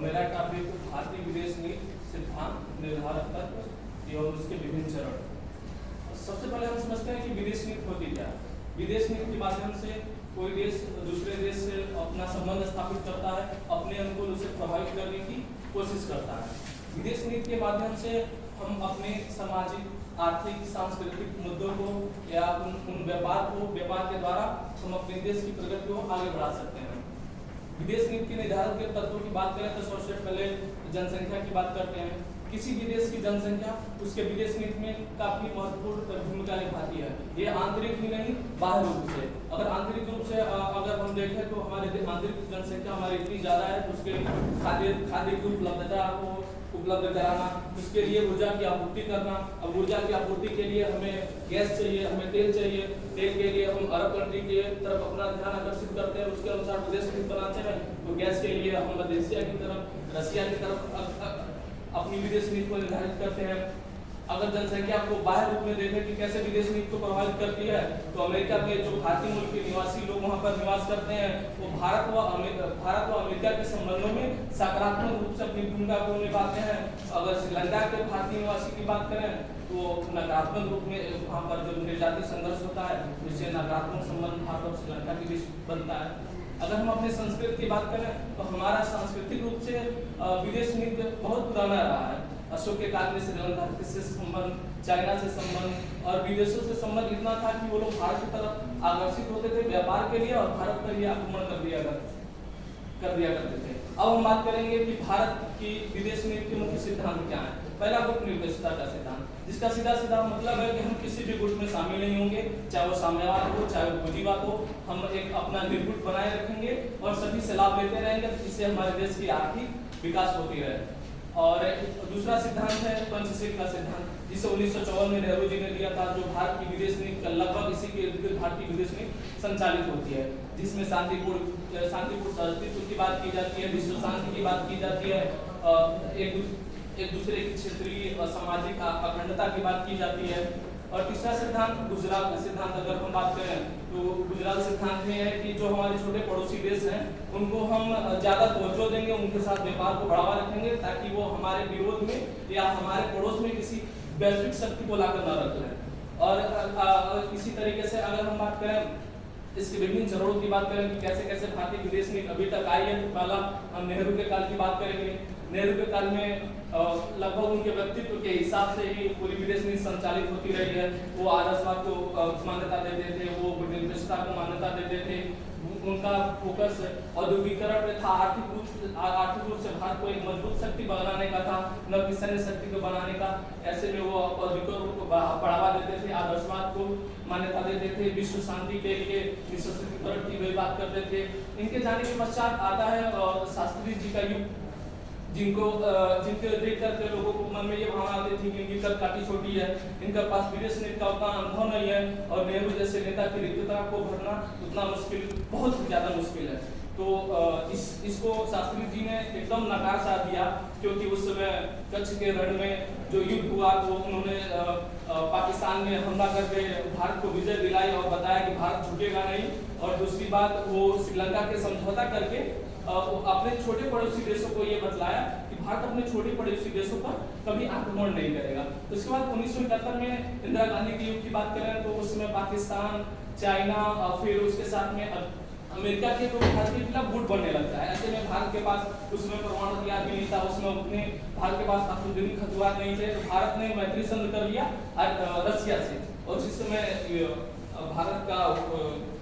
मेरा टॉपिक भारतीय विदेश नीति सिद्धांत निर्धारक तत्व एवं उसके विभिन्न चरण। सबसे पहले हम समझते हैं कि विदेश नीति होती क्या है। विदेश नीति के माध्यम से कोई देश दूसरे देश से अपना संबंध स्थापित करता है, अपने अनुकूल उसे प्रभावित करने की कोशिश करता है। विदेश नीति के माध्यम से हम अपने सामाजिक, आर्थिक, सांस्कृतिक मुद्दों को या उन व्यापार के द्वारा हम अपने देश की प्रगति को आगे बढ़ा सकते हैं। विदेश नीति के निर्धारण के तत्वों की बात करें तो सबसे पहले जनसंख्या की बात करते हैं। किसी भी देश की जनसंख्या उसके विदेश नीति में काफी महत्वपूर्ण भूमिका निभाती है। ये आंतरिक ही नहीं, बाह्य रूप से। अगर आंतरिक रूप से अगर हम देखें तो हमारे आंतरिक जनसंख्या हमारी इतनी ज्यादा है, उसके खाद्य की उपलब्धता को उपलब्ध कराना, उसके लिए ऊर्जा की आपूर्ति करना। अब ऊर्जा की आपूर्ति के लिए हमें गैस चाहिए, हमें तेल चाहिए। तेल के लिए हम अरब कंट्री के तरफ अपना ध्यान आकर्षित करते हैं, उसके अनुसार विदेश नीति बनाते हैं। तो गैस के लिए हम मलेशिया की तरफ, रसिया की तरफ अपनी विदेश नीति को निर्धारित करते हैं। अगर जनसंख्या को बाह्य रूप में देखें कि कैसे विदेश नीति को प्रभावित करती है, तो अमेरिका के जो भारतीय मूल के निवासी लोग वहां पर निवास करते हैं, वो भारत व अमेरिका के संबंधों में सकारात्मक रूप से अपनी भूमिका को निभाते हैं। अगर श्रीलंका के भारतीय निवासी की बात करें तो नकारात्मक रूप में वहाँ पर जो निर्जातीय संघर्ष होता है, उससे नकारात्मक संबंध भारत और श्रीलंका के बीच बनता है। अगर हम अपने संस्कृति की बात करें तो हमारा सांस्कृतिक रूप से विदेश नीति बहुत पुराना रहा है। अशोक के काल में श्रीलंका से संबंध, चाइना से संबंध और विदेशों से संबंध इतना था कि वो लोग भारत की तरफ आकर्षित होते थे व्यापार के लिए और भारत पर ही आक्रमण कर दिया करते थे। अब हम बात करेंगे कि भारत की विदेश नीति के मुख्य सिद्धांत क्या है। पहला गुट निरपेक्षता का सिद्धांत, जिसका सीधा मतलब है कि हम किसी भी गुट में शामिल नहीं होंगे, चाहे वो साम्यवाद हो, चाहे वो पूंजीवाद हो। हम एक अपना निर्गुट बनाए रखेंगे और सभी से लाभ लेते रहेंगे, जिससे हमारे देश की आर्थिक विकास होती रहे। और दूसरा सिद्धांत है पंचशील का सिद्धांत, जिसे 1954 में नेहरू जी ने दिया था, जो भारत की विदेश नीति का लगभग इसी के इर्द भारतीय विदेश नीति संचालित होती है, जिसमें शांतिपूर्ण सहअस्तित्व की बात की जाती है, विश्व शांति की बात की जाती है, एक दूसरे की क्षेत्रीय और सामाजिक अखंडता की बात की जाती है। और तीसरा सिद्धांत गुजरात का सिद्धांत, अगर हम बात करें तो गुजरात सिद्धांत में है कि जो हमारे छोटे पड़ोसी देश हैं उनको हम ज्यादा तवज्जो देंगे, उनके साथ व्यापार को बढ़ावा रखेंगे, ताकि वो हमारे विरोध में या हमारे पड़ोस में किसी वैश्विक शक्ति को लाकर न रख लें। और इसी तरीके से अगर हम बात करें इसके विभिन्न चरणों की बात करें कि कैसे कैसे भारतीय विदेश नीति अभी तक आई है, तो पहला हम नेहरू के काल की बात करेंगे। नेहरू के काल में लगभग उनके व्यक्तित्व के हिसाब से ही पूरी विदेश नीति संचालित होती रही है। वो आदर्शवाद को मान्यता देते थे, वो निरपेक्षता को मान्यता देते थे, उनका फोकस औद्योगिकरण में था, आर्थिक रूप से भारत को एक मजबूत शक्ति बनाने का था, न कि सैन्य शक्ति को बनाने का। ऐसे में वो औद्योगिकरण को बढ़ावा देते थे, आदर्शवाद को मान्यता देते थे, विश्व शांति के लिए विश्व सशक्तिकरण की भी बात करते थे। इनके जाने के पश्चात आता है शास्त्री जी का युग, जिनके देख करके लोगों को मन में ये भावना आती थी कि इनकी कद काफी छोटी है, इनका पास विदेश नीति का उतना अनुभव नहीं है, और नेहरू जैसे नेता की रिक्तता को भरना उतना मुश्किल, बहुत ज्यादा मुश्किल है। तो इसको शास्त्री जी ने एकदम नकार सा दिया, क्योंकि उस समय कच्छ के रण में जो युद्ध हुआ तो उन्होंने पाकिस्तान में हमला करके भारत को विजय दिलाई और बताया कि भारत झुकेगा नहीं। और दूसरी बात, वो श्रीलंका के समझौता करके अपने छोटे पड़ोसी देशों को ये बतलाया कि भारत अपने छोटे पड़ोसी देशों पर कभी आक्रमण नहीं करेगा। तो उसके बाद 1971 में इंदिरा गांधी के युग की बात करें तो उसमें पाकिस्तान, चाइना और फिर उसके साथ में अमेरिका के तो भारत के खिलाफ गुट बनने लगता है। ऐसे में भारत के पास उसमें परमाणु हथियार भी नहीं था, उसमें अपने भारत के पास अत्याधुनिक हथियार नहीं थे। तो भारत ने मैत्री संधि कर लिया रसिया से, और जिस समय भारत का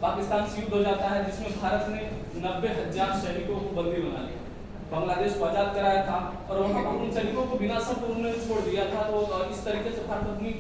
पाकिस्तान से युद्ध हो जाता है, जिसमें भारत ने 90,000 सैनिकों को बंदी बना लिया, बांग्लादेश को आजाद कराया था, और वहां पर उन सैनिकों को बिना शर्त उन्होंने छोड़ दिया था। तो इस तरीके से भारत अपनी